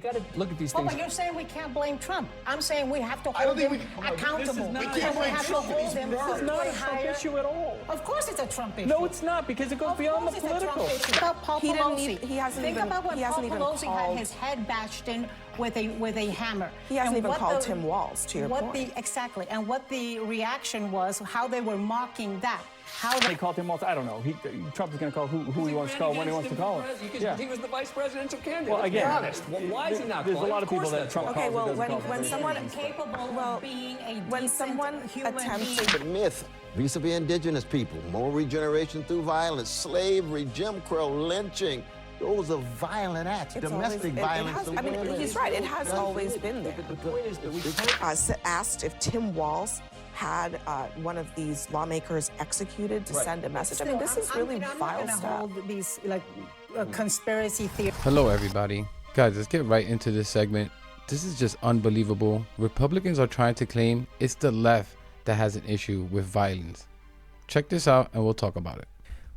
got to look at these Well, things. but you're saying we can't blame Trump. I'm saying we have to hold him accountable. We can't blame Trump. It's not a Trump issue at all. Of course it's a Trump issue. No, it's not, because it goes beyond the political. Think about Paul Pelosi. Think about when Paul Pelosi had his head bashed in with a hammer. He hasn't even called Tim Walz, to your point. Exactly. And what the reaction was, how they were mocking that. How they called him Walz, I don't know. Trump is going to call who he wants to call when he wants to call him. Yeah. He was the vice presidential candidate. Well, again, let's be honest. Well, why is he not There's a lot of people that Trump calls. Okay, well, when someone capable of being a when someone attempts The myth vis-a-vis indigenous people, more regeneration through violence, slavery, Jim Crow, lynching. Those are violent acts, domestic violence. I mean, he's right. It has always been there. The point is that we asked if Tim Walz had one of these lawmakers executed to send a message. I mean, this is really vile stuff. Hold these conspiracy theories. Hello, everybody. Guys, let's get right into this segment. This is just unbelievable. Republicans are trying to claim it's the left that has an issue with violence. Check this out and we'll talk about it.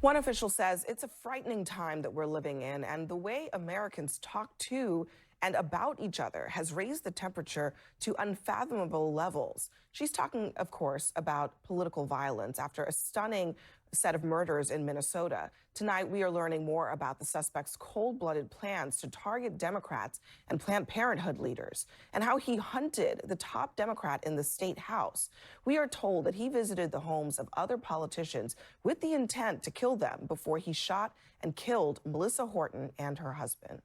One official says it's a frightening time that we're living in, and the way Americans talk to and about each other has raised the temperature to unfathomable levels. She's talking, of course, about political violence after a stunning set of murders in Minnesota. Tonight, we are learning more about the suspect's cold-blooded plans to target Democrats and Planned Parenthood leaders, and how he hunted the top Democrat in the state house. We are told that he visited the homes of other politicians with the intent to kill them before he shot and killed Melissa Horton and her husband.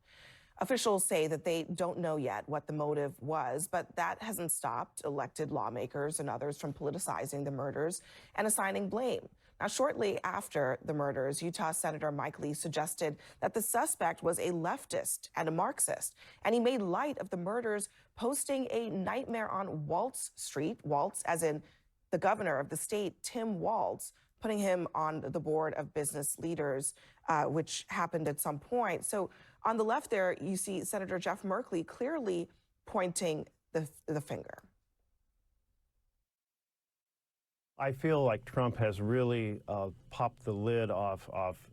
Officials say that they don't know yet what the motive was, but that hasn't stopped elected lawmakers and others from politicizing the murders and assigning blame. Now, shortly after the murders, Utah Senator Mike Lee suggested that the suspect was a leftist and a Marxist, and he made light of the murders, posting a nightmare on Waltz Street, Waltz as in the governor of the state, Tim Walz, putting him on the board of business leaders, which happened at some point. So on the left there, you see Senator Jeff Merkley clearly pointing the finger. I feel like Trump has really popped the lid off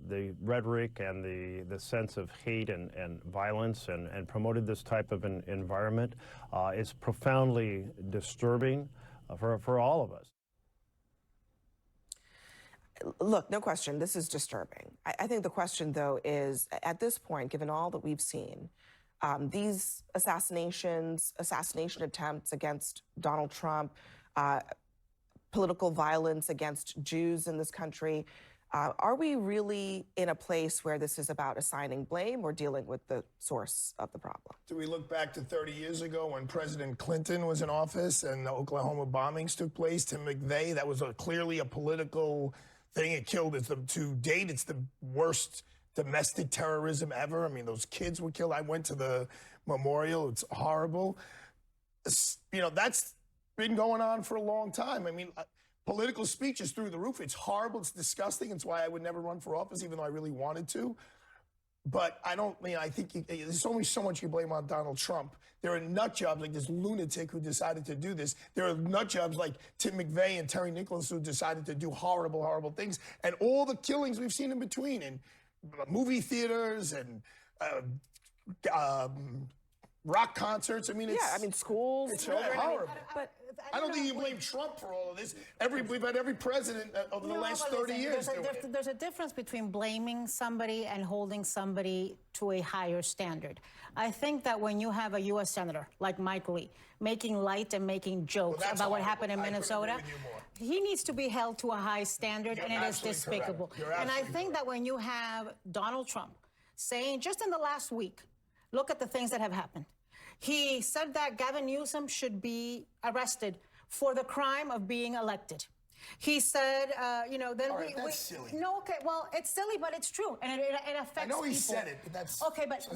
the rhetoric and the sense of hate and violence and promoted this type of an environment. It's profoundly disturbing for all of us. Look, no question, this is disturbing. I think the question, though, is at this point, given all that we've seen, these assassination attempts against Donald Trump, political violence against Jews in this country, are we really in a place where this is about assigning blame or dealing with the source of the problem? Do we look back to 30 years ago when President Clinton was in office and the Oklahoma bombings took place? Tim McVeigh, that was clearly a political thing. It killed, to date, it's the worst domestic terrorism ever. I mean, those kids were killed. I went to the memorial. It's horrible. You know, that's been going on for a long time. I mean, political speech is through the roof. It's horrible. It's disgusting. It's why I would never run for office, even though I really wanted to. But I think there's only so much you blame on Donald Trump. There are nut jobs like this lunatic who decided to do this. There are nut jobs like Tim McVeigh and Terry Nicholas who decided to do horrible, horrible things. And all the killings we've seen in between in movie theaters and rock concerts. I mean, schools. It's horrible. But I don't think you blame Trump for all of this. We've had every president over the last 30 years. There's a difference between blaming somebody and holding somebody to a higher standard. I think that when you have a U.S. Senator like Mike Lee making light and making jokes about what happened in Minnesota, he needs to be held to a high standard, and it is despicable. And I think that when you have Donald Trump saying, just in the last week, look at the things that have happened. He said that Gavin Newsom should be arrested for the crime of being elected. He said, that's silly. No, okay, well, it's silly, but it's true, and it affects people. I know he said it, but that's okay. But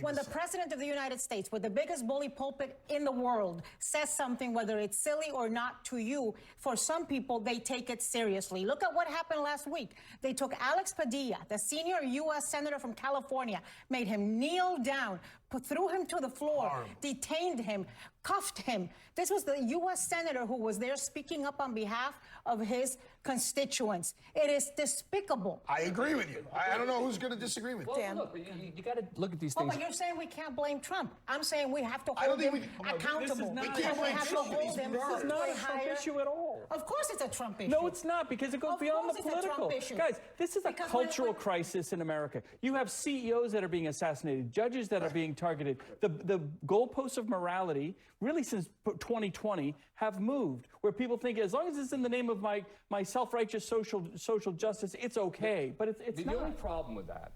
when the president of the United States, with the biggest bully pulpit in the world, says something, whether it's silly or not to you, for some people, they take it seriously. Look at what happened last week. They took Alex Padilla, the senior U.S. senator from California, made him kneel down, threw him to the floor, detained him, cuffed him. This was the U.S. Senator who was there speaking up on behalf of his constituents. It is despicable. I agree with you. I don't know who's going to disagree with you. Dan. Look, you got to look at these Oh, things. but you're saying we can't blame Trump. I'm saying we have to I don't hold think him we- accountable. We can't blame have Trump. to hold him This is to not a a Trump higher... issue at all. Of course it's a Trump issue. No, it's not, because it goes Of beyond the course it's a Trump political. issue. Guys, this is a Because cultural when- crisis in America. You have CEOs that are being assassinated, judges that are being targeted. The goalposts of morality, really since 2020, have moved, where people think as long as it's in the name of my self-righteous social justice, it's okay. But it's The not. only problem with that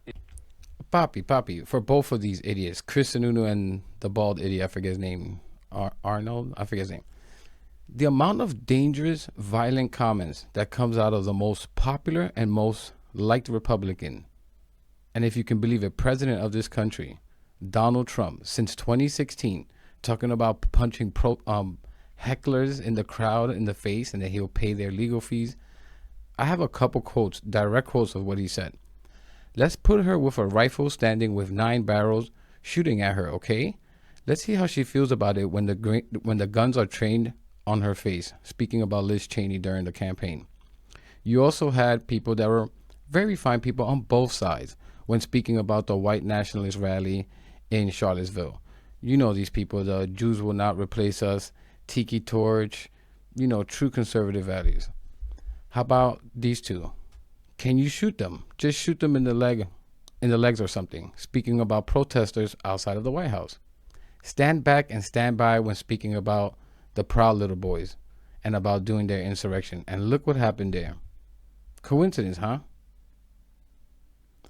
Poppy, for both of these idiots, Chris Sununu and the bald idiot, I forget his name, Arnold, I forget his name. The amount of dangerous, violent comments that comes out of the most popular and most liked Republican, and if you can believe it, president of this country, Donald Trump, since 2016, talking about punching hecklers in the crowd in the face and that he'll pay their legal fees. I have a couple quotes, direct quotes of what he said. Let's put her with a rifle standing with 9 barrels shooting at her, okay? Let's see how she feels about it when the guns are trained on her face, speaking about Liz Cheney during the campaign. You also had people that were very fine people on both sides when speaking about the white nationalist rally in Charlottesville. You know these people, the Jews will not replace us, Tiki Torch, you know, true conservative values. How about these two? Can you shoot them? Just shoot them in the legs or something, speaking about protesters outside of the White House. Stand back and stand by when speaking about the Proud Little Boys and about doing their insurrection. And look what happened there. Coincidence, huh?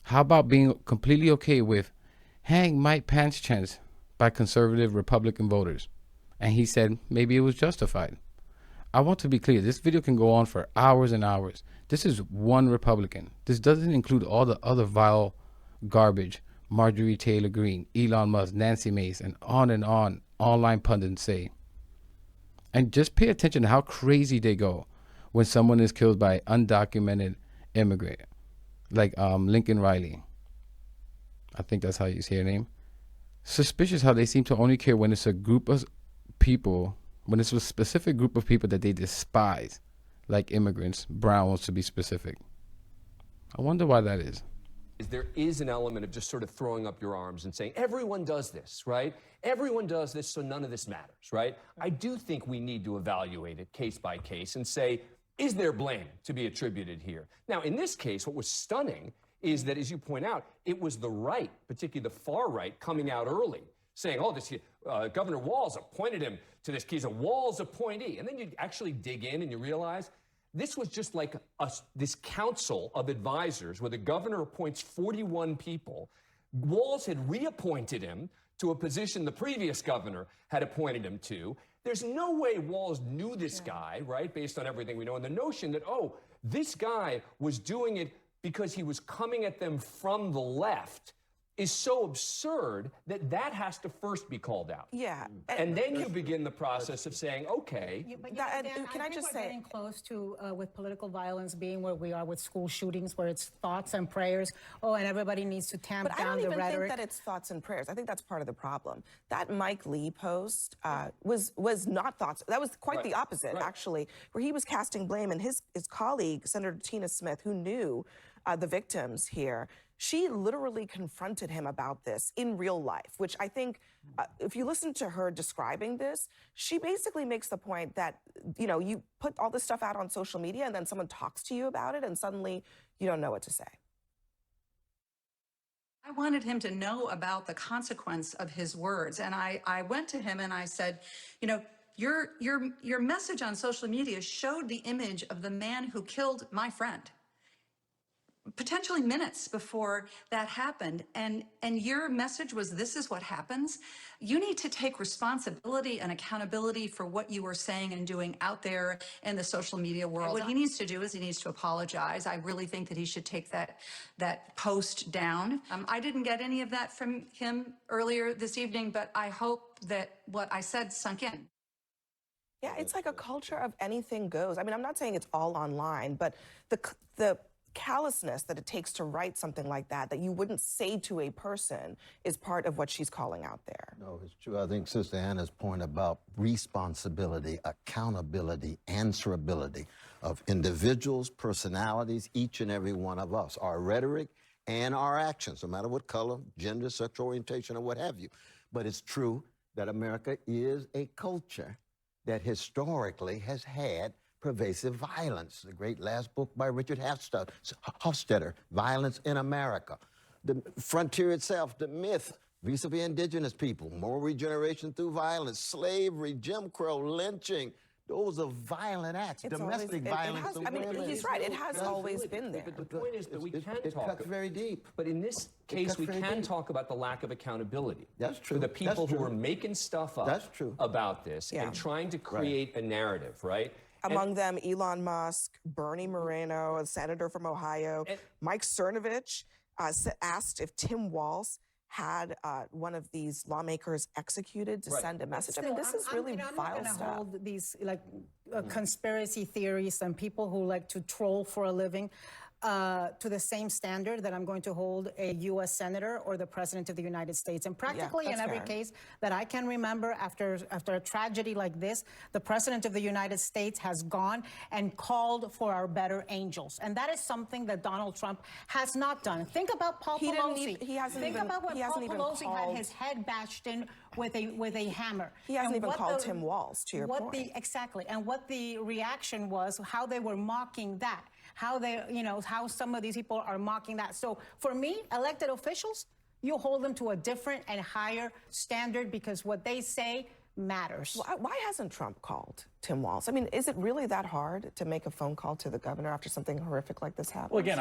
How about being completely okay with hang Mike Pence chants by conservative Republican voters? And he said maybe it was justified. I want to be clear, this video can go on for hours and hours. This is one Republican. This doesn't include all the other vile garbage Marjorie Taylor Greene, Elon Musk, Nancy Mace, and on online pundits say. And just pay attention to how crazy they go when someone is killed by undocumented immigrant, like Lincoln Riley. I think that's how you say her name. Suspicious how they seem to only care when it's a group of people, when it's a specific group of people that they despise, like immigrants, brown ones to be specific. I wonder why that is. there is an element of just sort of throwing up your arms and saying, everyone does this, right? Everyone does this, so none of this matters, right? I do think we need to evaluate it case by case and say, is there blame to be attributed here? Now, in this case, what was stunning is that, as you point out, it was the right, particularly the far right, coming out early, saying, oh, this Governor Walz appointed him to this. He's a Walz appointee. And then you actually dig in and you realize this was just like this council of advisors where the governor appoints 41 people. Walz had reappointed him to a position the previous governor had appointed him to. There's no way Walz knew this guy, right, based on everything we know. And the notion that, oh, this guy was doing it because he was coming at them from the left is so absurd that that has to first be called out. Yeah. And then you begin the process of saying, okay. Can I just say, we're getting close to, with political violence being where we are with school shootings, where it's thoughts and prayers. Oh, and everybody needs to tamp down the rhetoric. But I don't even think that it's thoughts and prayers. I think that's part of the problem. That Mike Lee post was not thoughts. That was quite the opposite, actually, where he was casting blame. And his colleague, Senator Tina Smith, who knew the victims here, she literally confronted him about this in real life, which I think, if you listen to her describing this, she basically makes the point that, you know, you put all this stuff out on social media and then someone talks to you about it and suddenly you don't know what to say. I wanted him to know about the consequence of his words. And I went to him and I said, you know, your message on social media showed the image of the man who killed my friend, potentially minutes before that happened. And your message was, this is what happens. You need to take responsibility and accountability for what you were saying and doing out there in the social media world. What he needs to do is he needs to apologize. I really think that he should take that post down. I didn't get any of that from him earlier this evening, but I hope that what I said sunk in. Yeah, it's like a culture of anything goes. I mean, I'm not saying it's all online, but the callousness that it takes to write something like that you wouldn't say to a person is part of what she's calling out there. No, it's true. I think Sister Anna's point about responsibility, accountability, answerability of individuals, personalities, each and every one of us, our rhetoric and our actions, no matter what color, gender, sexual orientation, or what have you. But it's true that America is a culture that historically has had pervasive violence. The great last book by Richard Hofstadter, Violence in America. The frontier itself, the myth vis-a-vis indigenous people, moral regeneration through violence, slavery, Jim Crow, lynching. Those are violent acts, domestic violence. I mean, he's right. It has always been there. But the point is that we can it talk. cuts very deep. But in this case, we can talk about the lack of accountability. That's true. For the people That's who true. are making stuff up That's true. about this Yeah. and trying to create a narrative, right? Among them, Elon Musk, Bernie Moreno, a senator from Ohio, Mike Cernovich asked if Tim Walz had one of these lawmakers exexecuted to send a message. I mean, this is really I'm vile not going to stuff. hold these conspiracy theories and people who like to troll for a living to the same standard that I'm going to hold a U.S. senator or the president of the United States. And practically in that's every fair. case that I can remember after a tragedy like this, the president of the United States has gone and called for our better angels. And that is something that Donald Trump has not done. Think about Paul He didn't Pelosi. he hasn't Think even, about when he Paul hasn't even Pelosi had called, his head bashed in with a hammer. He hasn't And even what called Tim Walz, to your point. Exactly. And what the reaction was, how they were mocking that, how they, how some of these people are mocking that. So for me, elected officials, you hold them to a different and higher standard because what they say matters. Why hasn't Trump called Tim Walz? I mean, is it really that hard to make a phone call to the governor after something horrific like this happens? Well, again,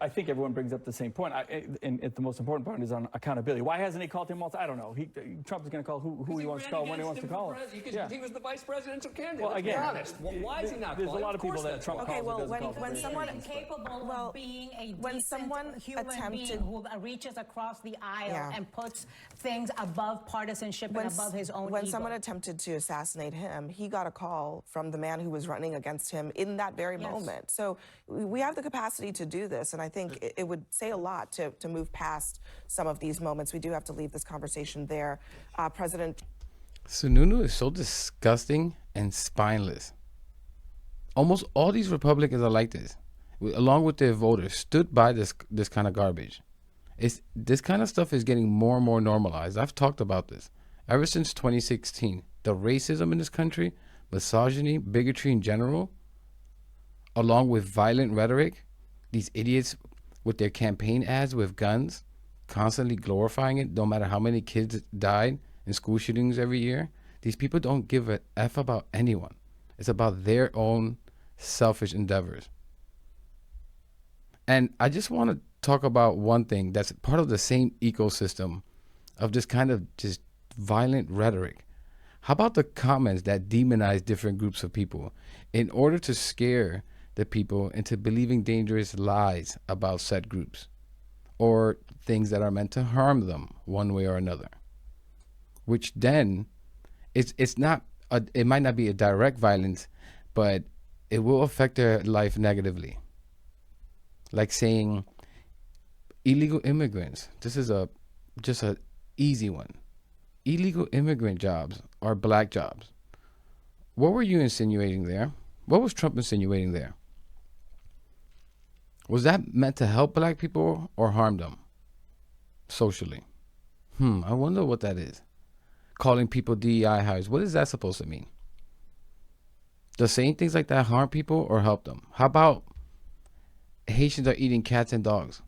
I think everyone brings up the same point. And the most important part is on accountability. Why hasn't he called Tim Walz? I don't know. Trump is going to call who he wants to call when he wants to call him. Because he was the vice presidential candidate. Well, again, honest. Why is he not there's calling? a lot of people that Trump Okay, calls well, and doesn't call when for someone Incapable of being a when decent someone human being attempted- who reaches across the aisle Yeah. and puts things above partisanship and above his own when ego. someone attempted to assassinate him, he got a call from the man who was running against him in that very moment. So we have the capacity to do this, and I think it would say a lot to move past some of these moments. We do have to leave this conversation there. President Sununu is so disgusting and spineless. Almost all these Republicans are like this, along with their voters, stood by this kind of garbage. This kind of stuff is getting more and more normalized. I've talked about this ever since 2016. The racism in this country, misogyny, bigotry in general, along with violent rhetoric, these idiots with their campaign ads with guns, constantly glorifying it, no matter how many kids died in school shootings every year. These people don't give a F about anyone. It's about their own selfish endeavors. And I just want to talk about one thing that's part of the same ecosystem of this kind of just violent rhetoric. How about the comments that demonize different groups of people in order to scare the people into believing dangerous lies about said groups or things that are meant to harm them one way or another? Which then it might not be a direct violence, but it will affect their life negatively. Like saying illegal immigrants. This is just an easy one. Illegal immigrant jobs are black jobs. What were you insinuating there? What was Trump insinuating there? Was that meant to help black people or harm them socially? I wonder what that is. Calling people DEI hires. What is that supposed to mean? Does saying things like that harm people or help them? How about Haitians are eating cats and dogs?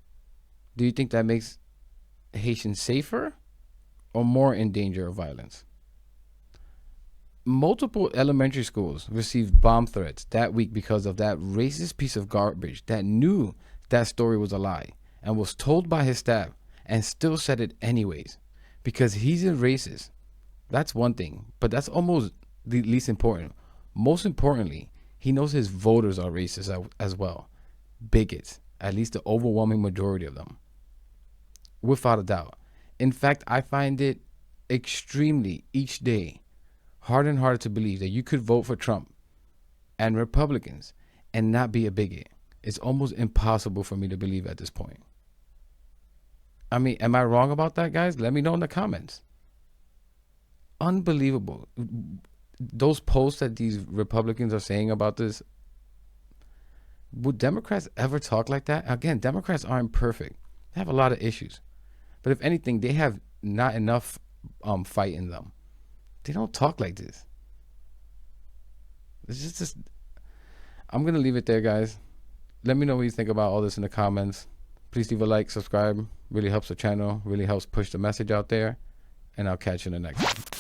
Do you think that makes Haitians safer or more in danger of violence? Multiple elementary schools received bomb threats that week because of that racist piece of garbage that knew that story was a lie and was told by his staff and still said it anyways because he's a racist. That's one thing, but that's almost the least important. Most importantly, he knows his voters are racist as well. Bigots, at least the overwhelming majority of them. Without a doubt. In fact, I find it extremely, each day, harder and harder to believe that you could vote for Trump and Republicans and not be a bigot. It's almost impossible for me to believe at this point. I mean, am I wrong about that, guys? Let me know in the comments. Unbelievable. Those posts that these Republicans are saying about this, would Democrats ever talk like that? Again, Democrats aren't perfect. They have a lot of issues. But if anything, they have not enough fight in them. They don't talk like this. It's just I'm going to leave it there, guys. Let me know what you think about all this in the comments. Please leave a like, subscribe. Really helps the channel. Really helps push the message out there. And I'll catch you in the next one.